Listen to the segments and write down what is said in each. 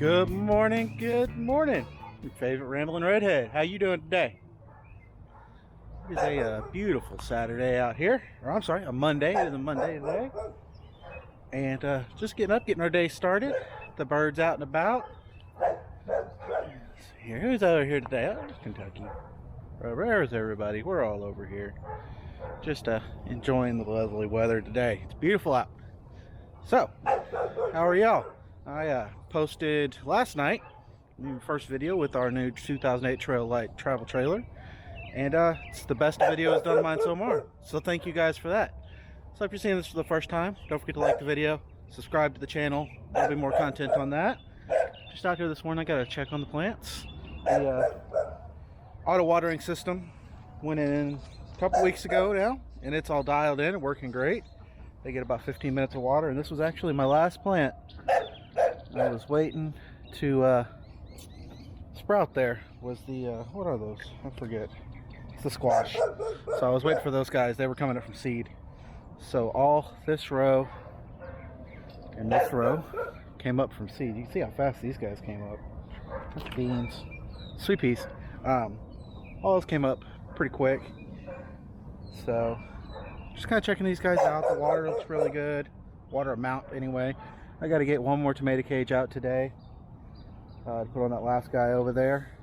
Good morning, your favorite rambling redhead. How you doing today? It is a beautiful Saturday out here, or I'm sorry, a Monday. It is a Monday today, and just getting up, getting our day started. The birds out and about. Here, who's over here today? Oh, Kentucky. Where's everybody? We're all over here, just enjoying the lovely weather today. It's beautiful out. So, how are y'all? I posted last night the first video with our new 2008 Trail Light travel trailer, and it's the best video it's done of mine so far. So thank you guys for that. So if you're seeing this for the first time, don't forget to like the video, subscribe to the channel. There'll be more content on that. Just out here this morning, I gotta check on the plants. The auto watering system went in a couple weeks ago now, and it's all dialed in and working great. They get about 15 minutes of water, and this was actually my last plant. I was waiting to sprout. There was the what are those? I forget. It's the squash. So I was waiting for those guys. They were coming up from seed. So all this row and this row came up from seed. You can see how fast these guys came up. That's beans, sweet peas. All those came up pretty quick. So just kind of checking these guys out. The water looks really good. Water amount anyway. I got to get one more tomato cage out today to put on that last guy over there.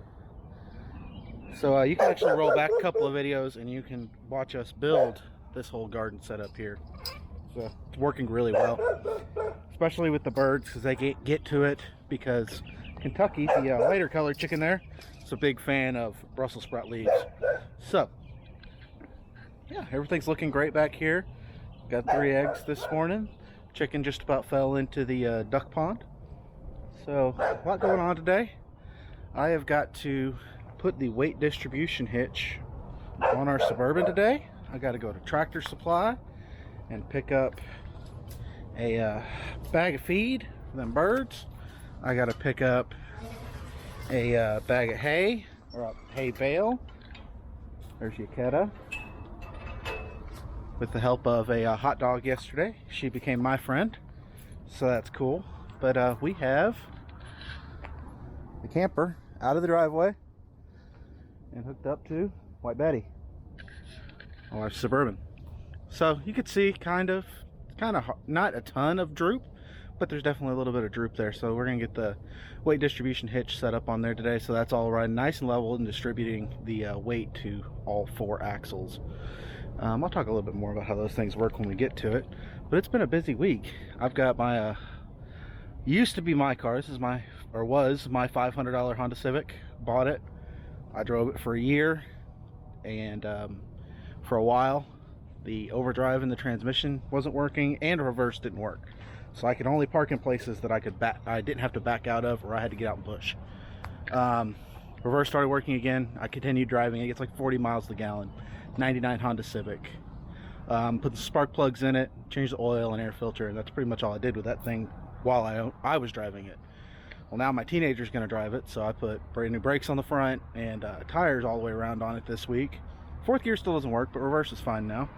So you can actually roll back a couple of videos and you can watch us build this whole garden setup here. So it's working really well, especially with the birds, because they get to it, because Kentucky, the lighter colored chicken there, is a big fan of Brussels sprout leaves. So yeah, everything's looking great back here. Got 3 eggs this morning. Chicken just about fell into the duck pond. So a lot going on today. I have got to put the weight distribution hitch on our Suburban today. I got to go to Tractor Supply and pick up a bag of feed for them birds. I got to pick up a bag of hay, or a hay bale. There's Yaketa. With the help of a hot dog yesterday, she became my friend, so that's cool. But we have the camper out of the driveway and hooked up to White Betty, our Suburban. So you could see kind of not a ton of droop, but there's definitely a little bit of droop there. So we're gonna get the weight distribution hitch set up on there today, so that's all riding nice and level and distributing the weight to all 4 axles. I'll talk a little bit more about how those things work when we get to it, but it's been a busy week. I've got my used to be my car. This is my, or was my $500 Honda Civic. Bought it. I drove it for a year, and for a while the overdrive and the transmission wasn't working, and reverse didn't work. So I could only park in places that I didn't have to back out of, or I had to get out and push. Reverse started working again. I continued driving. It gets like 40 miles to the gallon. 99 Honda Civic. Put the spark plugs in it, changed the oil and air filter, and that's pretty much all I did with that thing while I was driving it. Well, now my teenager's going to drive it, so I put brand new brakes on the front and tires all the way around on it this week. 4th gear still doesn't work, but reverse is fine now.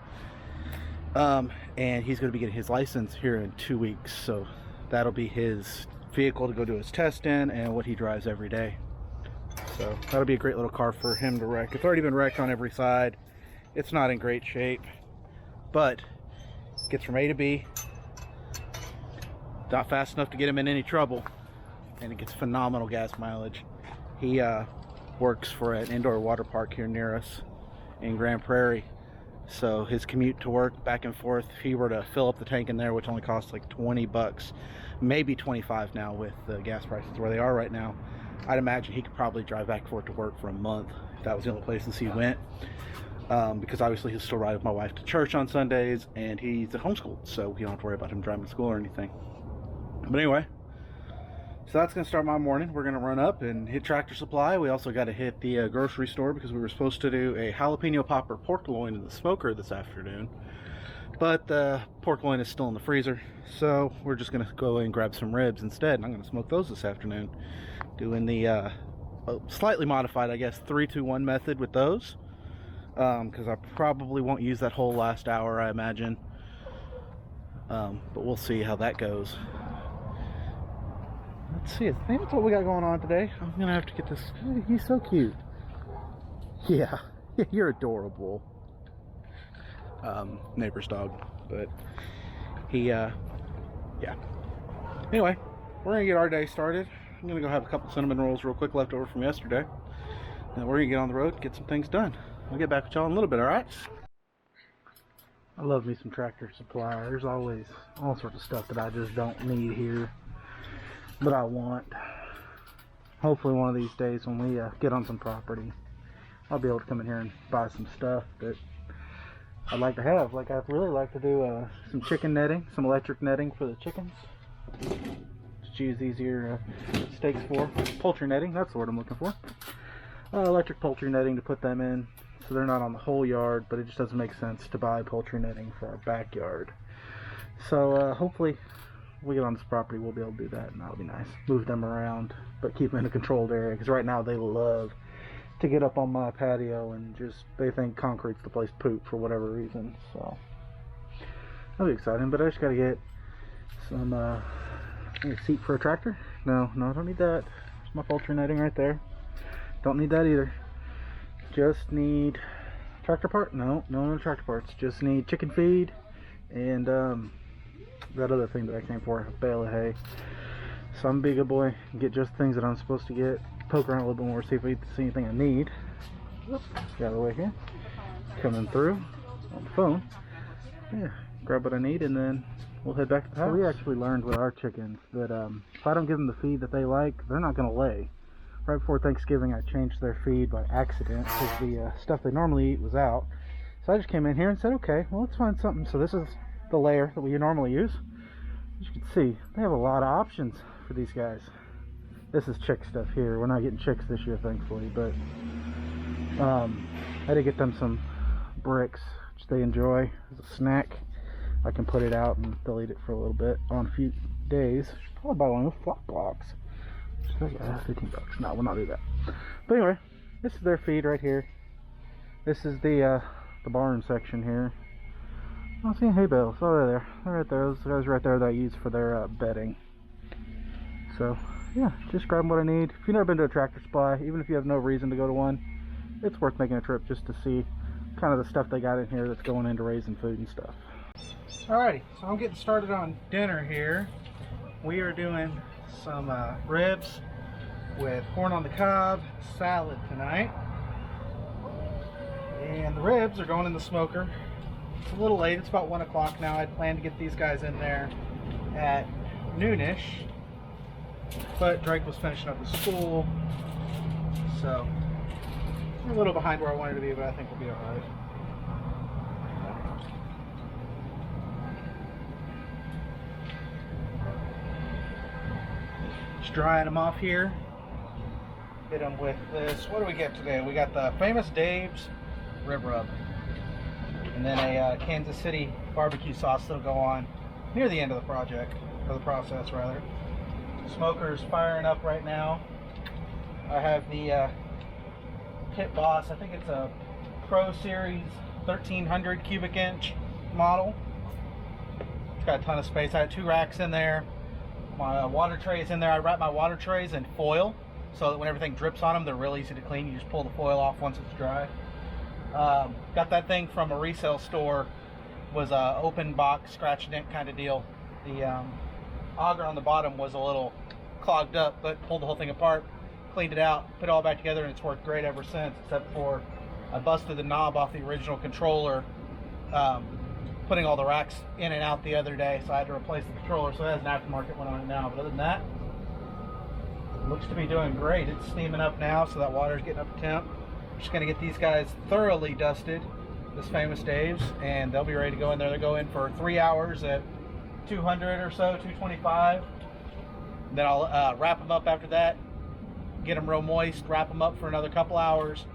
And he's going to be getting his license here in 2 weeks, so that'll be his vehicle to go do his test in and what he drives every day. So that'll be a great little car for him to wreck. It's already been wrecked on every side. It's not in great shape, but gets from A to B. Not fast enough to get him in any trouble, and it gets phenomenal gas mileage. He works for an indoor water park here near us in Grand Prairie, so his commute to work back and forth, if he were to fill up the tank in there, which only costs like 20 bucks, maybe 25 now with the gas prices where they are right now, I'd imagine he could probably drive back and forth to work for a month if that was the only places he went. Because obviously he'll still ride with my wife to church on Sundays, and he's at homeschooled, so we don't have to worry about him driving to school or anything. But anyway, so that's going to start my morning. We're going to run up and hit Tractor Supply. We also got to hit the grocery store, because we were supposed to do a jalapeno popper pork loin in the smoker this afternoon, but the pork loin is still in the freezer, so we're just going to go and grab some ribs instead, and I'm going to smoke those this afternoon, doing the slightly modified, I guess, 3-2-1 method with those. Because I probably won't use that whole last hour, I imagine. But we'll see how that goes. let's see. I think that's what we got going on today. I'm gonna have to get this. He's so cute. Yeah, you're adorable. Neighbor's dog, but he, yeah. Anyway, we're gonna get our day started. I'm gonna go have a couple cinnamon rolls real quick left over from yesterday. And we're gonna get on the road, get some things done. I'll get back with y'all in a little bit, alright? I love me some Tractor Supply. There's always all sorts of stuff that I just don't need here, but I want. Hopefully one of these days when we get on some property, I'll be able to come in here and buy some stuff that I'd like to have. Like, I'd really like to do some chicken netting, some electric netting for the chickens. Just use these here stakes for. Poultry netting, that's the word I'm looking for. Electric poultry netting to put them in, so they're not on the whole yard, but it just doesn't make sense to buy poultry netting for our backyard. So hopefully we get on this property, we'll be able to do that, and that'll be nice. Move them around, but keep them in a controlled area, because right now they love to get up on my patio and just, they think concrete's the place to poop for whatever reason. So that'll be exciting. But I just gotta get some a seat for a tractor. No, I don't need that. There's my poultry netting right there. Don't need that either. Just need tractor part. No tractor parts. Just need chicken feed and that other thing that I came for, a bale of hay. So I'm gonna be a good boy and get just things that I'm supposed to get. Poke around a little bit more, see if we see anything I need. Whoops, get out of the way here. Coming through on the phone. Yeah, grab what I need and then we'll head back to the house. So we actually learned with our chickens that if I don't give them the feed that they like, they're not gonna lay. Right before Thanksgiving, I changed their feed by accident because the stuff they normally eat was out. So I just came in here and said, okay, well, let's find something. So this is the layer that we normally use. As you can see, they have a lot of options for these guys. This is chick stuff here. We're not getting chicks this year, thankfully, but I had to get them some bricks, which they enjoy as a snack. I can put it out and they'll eat it for a little bit on a few days. Should probably buy one of those flop blocks. $15. No, we'll not do that. But anyway, this is their feed right here. This is the barn section here. I don't see any hay bales. Oh, they're right there. Those guys right there that I use for their bedding. So yeah, just grab what I need. If you've never been to a Tractor Supply, even if you have no reason to go to one, it's worth making a trip just to see kind of the stuff they got in here that's going into raising food and stuff. Alrighty, so I'm getting started on dinner here. We are doing some ribs with corn on the cob, salad tonight. And the ribs are going in the smoker. It's a little late, it's about 1 o'clock now. I'd planned to get these guys in there at noonish, but Drake was finishing up his school, so we're a little behind where I wanted to be, but I think we'll be alright. Just drying them off here. Hit them with this. What do we get today? We got the Famous Dave's rib rub, and then a Kansas City barbecue sauce that'll go on near the end of the project, or the process rather. Smoker's firing up right now. I have the Pit Boss, I think it's a Pro Series 1300 cubic inch model. It's got a ton of space. I had 2 racks in there. My water tray is in there. I wrap my water trays in foil so that when everything drips on them, they're real easy to clean. You just pull the foil off once it's dry. Got that thing from a resale store. Was a open box, scratch dent kind of deal. The auger on the bottom was a little clogged up, but pulled the whole thing apart, cleaned it out, put it all back together, and it's worked great ever since, except for I busted the knob off the original controller putting all the racks in and out the other day, so I had to replace the controller, so it has an aftermarket one on it now. But other than that, it looks to be doing great. It's steaming up now, so that water's getting up to temp. I'm just going to get these guys thoroughly dusted, this Famous Dave's, and they'll be ready to go in there. They'll go in for 3 hours at 200 or so, 225. Then I'll wrap them up after that, get them real moist, wrap them up for another couple hours,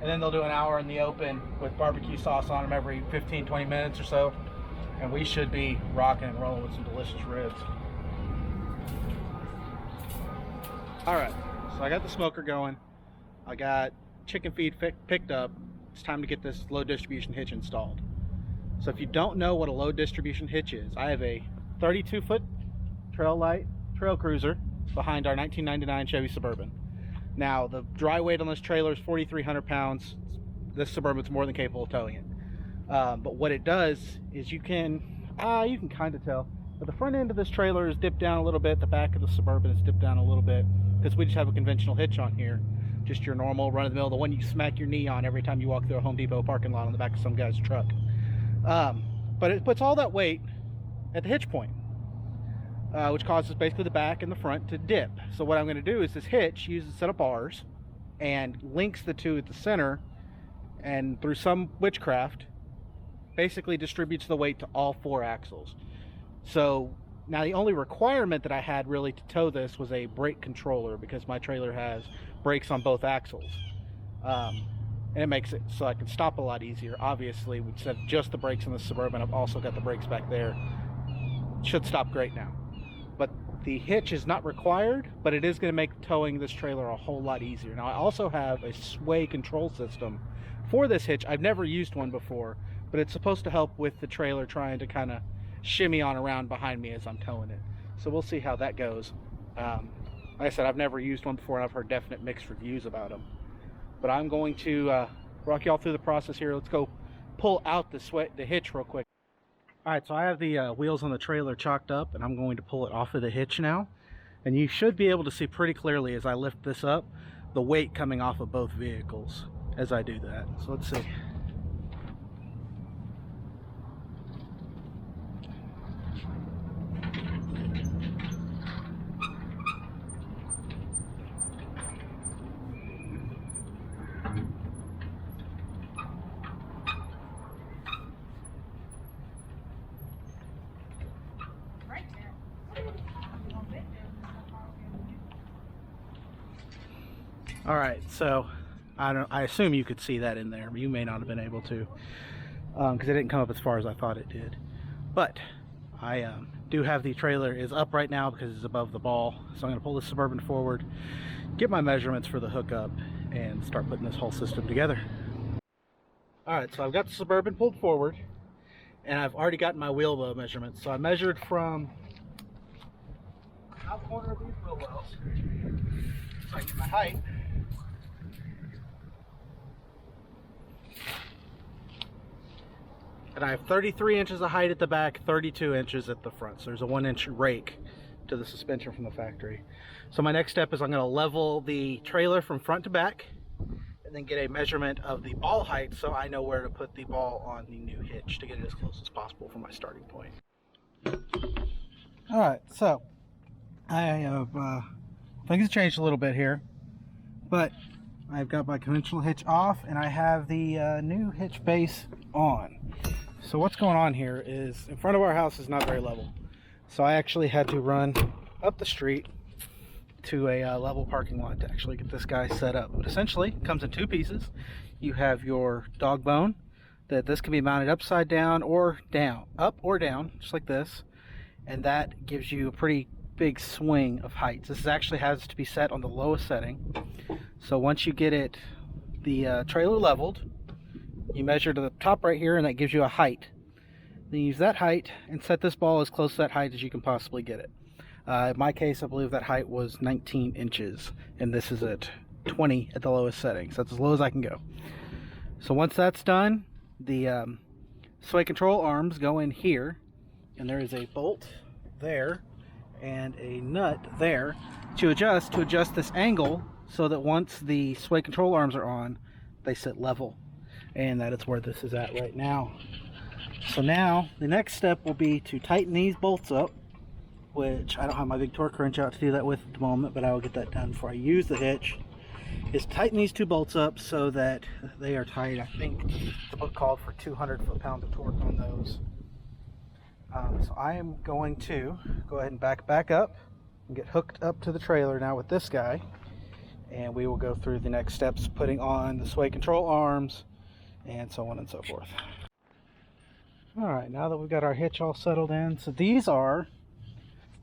and then they'll do an hour in the open with barbecue sauce on them every 15-20 minutes or so, and we should be rocking and rolling with some delicious ribs. Alright, so I got the smoker going, I got chicken feed picked up. It's time to get this low distribution hitch installed. So if you don't know what a low distribution hitch is, I have a 32-foot trail cruiser behind our 1999 Chevy Suburban. Now, the dry weight on this trailer is 4,300 pounds. This Suburban's more than capable of towing it. But what it does is you can kind of tell, but the front end of this trailer is dipped down a little bit. The back of the Suburban is dipped down a little bit because we just have a conventional hitch on here. Just your normal run-of-the-mill, the one you smack your knee on every time you walk through a Home Depot parking lot on the back of some guy's truck. But it puts all that weight at the hitch point, which causes basically the back and the front to dip. So what I'm going to do is this hitch uses a set of bars and links the two at the center, and through some witchcraft basically distributes the weight to all 4 axles. So now the only requirement that I had really to tow this was a brake controller, because my trailer has brakes on both axles. And it makes it so I can stop a lot easier. Obviously, instead of just the brakes in the Suburban, I've also got the brakes back there. Should stop great now. But the hitch is not required, but it is going to make towing this trailer a whole lot easier. Now, I also have a sway control system for this hitch. I've never used one before, but it's supposed to help with the trailer trying to kind of shimmy on around behind me as I'm towing it. So we'll see how that goes. Like I said, I've never used one before, and I've heard definite mixed reviews about them. But I'm going to walk y'all through the process here. Let's go pull out the hitch real quick. All right, so I have the wheels on the trailer chalked up, and I'm going to pull it off of the hitch now. And you should be able to see pretty clearly as I lift this up, the weight coming off of both vehicles as I do that. So let's see. All right, so I assume you could see that in there. You may not have been able to, because it didn't come up as far as I thought it did. But I do have the trailer is up right now because it's above the ball. So I'm going to pull this Suburban forward, get my measurements for the hookup, and start putting this whole system together. All right, so I've got the Suburban pulled forward, and I've already gotten my wheel well measurements. So I measured from the top corner of these wheel wells, so I get my height. And I have 33 inches of height at the back, 32 inches at the front. So there's a 1-inch rake to the suspension from the factory. So my next step is I'm going to level the trailer from front to back, and then get a measurement of the ball height so I know where to put the ball on the new hitch to get it as close as possible from my starting point. All right, so I have things have changed a little bit here, but I've got my conventional hitch off, and I have the new Hitch Base on. So what's going on here is, in front of our house is not very level. So I actually had to run up the street to a level parking lot to actually get this guy set up. But essentially, it comes in 2 pieces. You have your dog bone, that this can be mounted upside down or down, up or down, just like this. And that gives you a pretty big swing of heights. This actually has to be set on the lowest setting. So once you get it, the trailer leveled, you measure to the top right here, and that gives you a height. Then you use that height and set this ball as close to that height as you can possibly get it. In my case, I believe that height was 19 inches, and this is at 20 at the lowest setting. So that's as low as I can go. So once that's done, the sway control arms go in here, and there is a bolt there and a nut there to adjust this angle, so that once the sway control arms are on, they sit level. And that is where this is at right now. So now the next step will be to tighten these bolts up, which I don't have my big torque wrench out to do that with at the moment, but I will get that done before I use the hitch. Is tighten these 2 bolts up so that they are tight. I think the book called for 200 foot-pounds of torque on those. So I am going to go ahead and back up and get hooked up to the trailer now with this guy, and we will go through the next steps, putting on the sway control arms and so on and so forth. Alright, now that we've got our hitch all settled in, so these are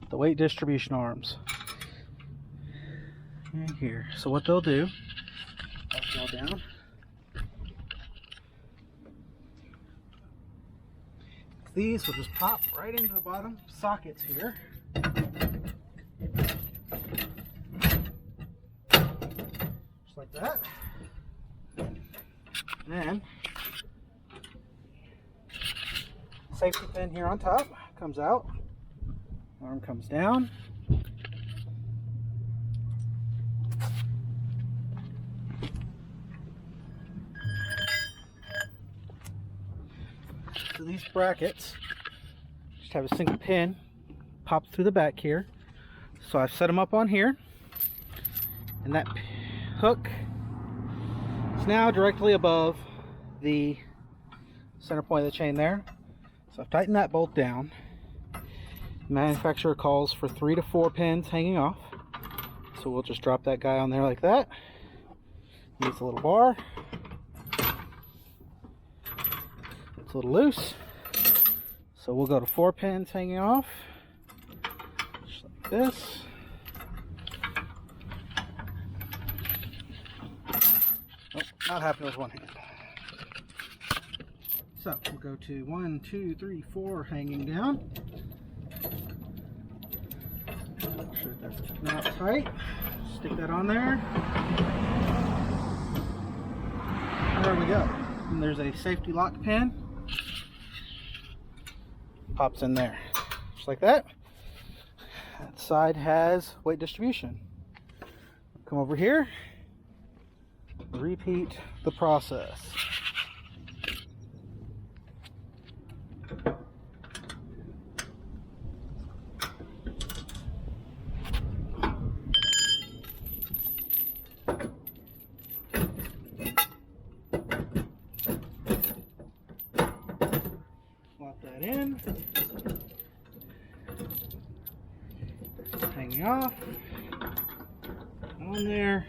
the weight distribution arms right here. So what they'll do, I'll go down, these will just pop right into the bottom sockets here. that. And safety pin here on top comes out. Arm comes down. So these brackets just have a single pin popped through the back here. So I've set them up on here, and that hook is now directly above the center point of the chain there. So I've tightened that bolt down. The manufacturer calls for 3 to 4 pins hanging off. So we'll just drop that guy on there like that. Needs a little bar. It's a little loose. So we'll go to 4 pins hanging off. Just like this. Oh, not happening with one hand. So we'll go to 1, 2, 3, 4 hanging down. Make sure that's not tight. Stick that on there. There we go. And there's a safety lock pin. Pops in there. Just like that. That side has weight distribution. Come over here. Repeat the process. Slot that in. Hanging off. On there.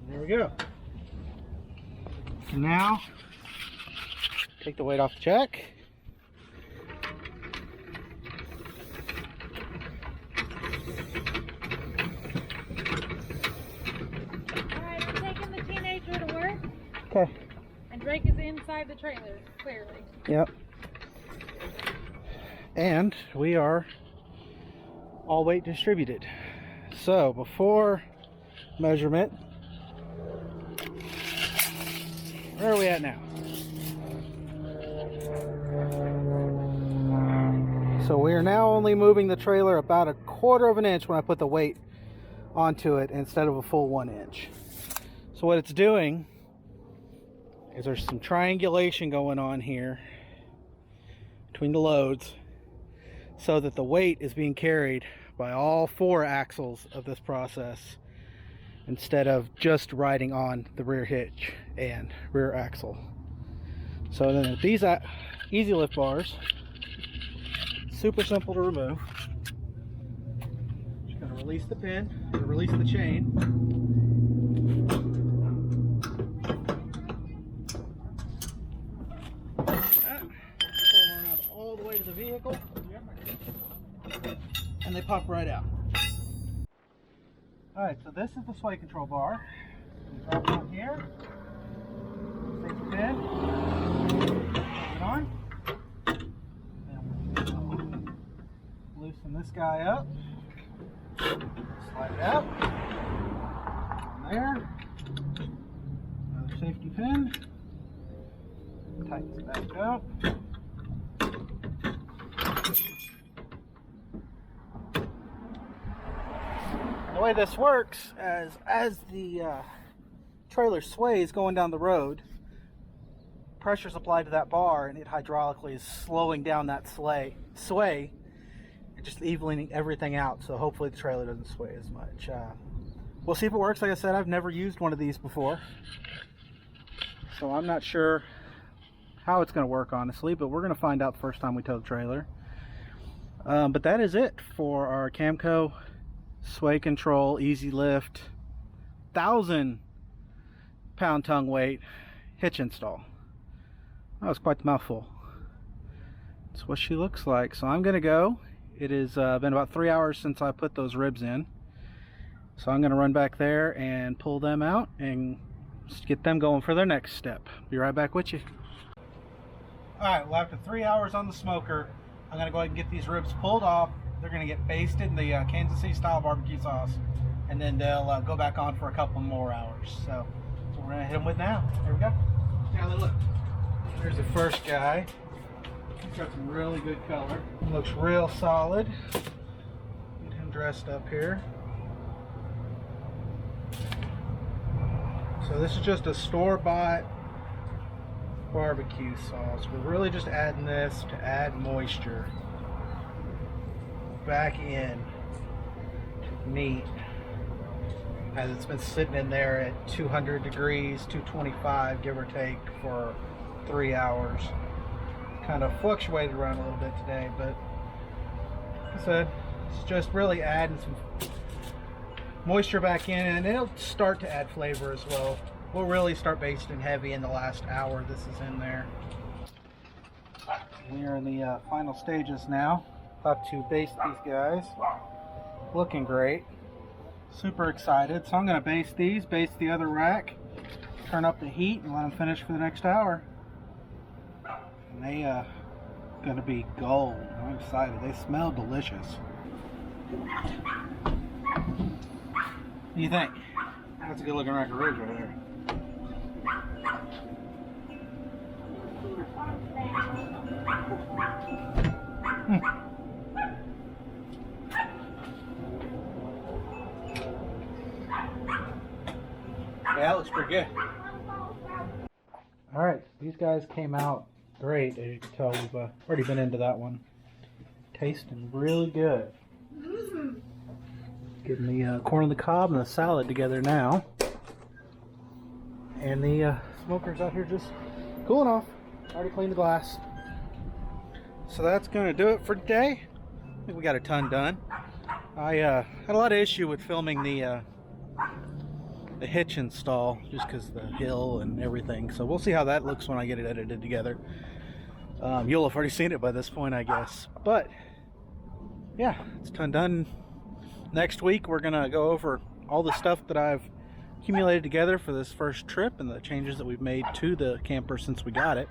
There we go. So now, take the weight off the jack. Alright, we're taking the teenager to work. Okay. And Drake is inside the trailer, clearly. Yep. And we are all weight distributed. So before measurement, where are we at now? So we are now only moving the trailer about 1/4 of an inch when I put the weight onto it instead of a full 1 inch. So what it's doing is there's some triangulation going on here between the loads so that the weight is being carried by all 4 axles of this process instead of just riding on the rear hitch and rear axle. So then with these EAZ Lift bars, super simple to remove. Just going to release the pin, or release the chain. Pull them around all the way to the vehicle, and they pop right out. Alright, so this is the sway control bar. Drop it on here. Safety pin. Put it on. And we'll loosen this guy up. Slide it out. On there. Another safety pin. Tightens back up. The way this works is as the trailer sways going down the road, pressure is applied to that bar and it hydraulically is slowing down that sway and just evening everything out, so hopefully the trailer doesn't sway as much. We'll see if it works. Like I said, I've never used one of these before, so I'm not sure how it's going to work honestly, but we're going to find out the first time we tow the trailer. But that is it for our Camco sway control EAZ Lift 1,000-pound tongue weight hitch install. That was quite the mouthful. That's what she looks like. So I'm gonna go. It has been about 3 hours since I put those ribs in, so I'm gonna run back there and pull them out and Let's get them going for their next step. Be right back with you. Alright, well after 3 hours on the smoker, I'm going to go ahead and get these ribs pulled off. They're going to get basted in the Kansas City style barbecue sauce, and then they'll go back on for a couple more hours. So that's what we're going to hit them with now. There we go. Now look. There's the first guy. He's got some really good color. Looks real solid. Get him dressed up here. So this is just a store-bought barbecue sauce. We're really just adding this to add moisture back in to meat, as it's been sitting in there at 200 degrees, 225 give or take, for 3 hours. Kind of fluctuated around a little bit today, but like I said, it's just really adding some moisture back in, and it'll start to add flavor as well. We'll really start basting heavy in the last hour this is in there. We are in the final stages now. About to baste these guys. Looking great. Super excited. So I'm going to baste these, baste the other rack, turn up the heat, and let them finish for the next hour. And they going to be gold. I'm excited. They smell delicious. What do you think? That's a good looking rack of ribs right there. Yeah, that looks pretty good. Alright, these guys came out great. As you can tell, we've already been into that one. Tasting really good. Getting the corn on the cob and the salad together now. And the smoker's out here just cooling off. Already cleaned the glass. So that's going to do it for today. I think we got a ton done. I had a lot of issue with filming the hitch install, just because the hill and everything. So we'll see how that looks when I get it edited together. You'll have already seen it by this point, I guess. But yeah, it's a ton done. Next week we're going to go over all the stuff that I've accumulated together for this first trip and the changes that we've made to the camper since we got it.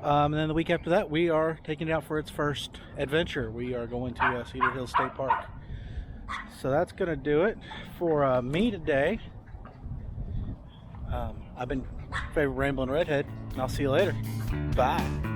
And then the week after that, we are taking it out for its first adventure. We are going to Cedar Hill State Park. So that's going to do it for me today. I've been your favorite Rambling Redhead, and I'll see you later. Bye.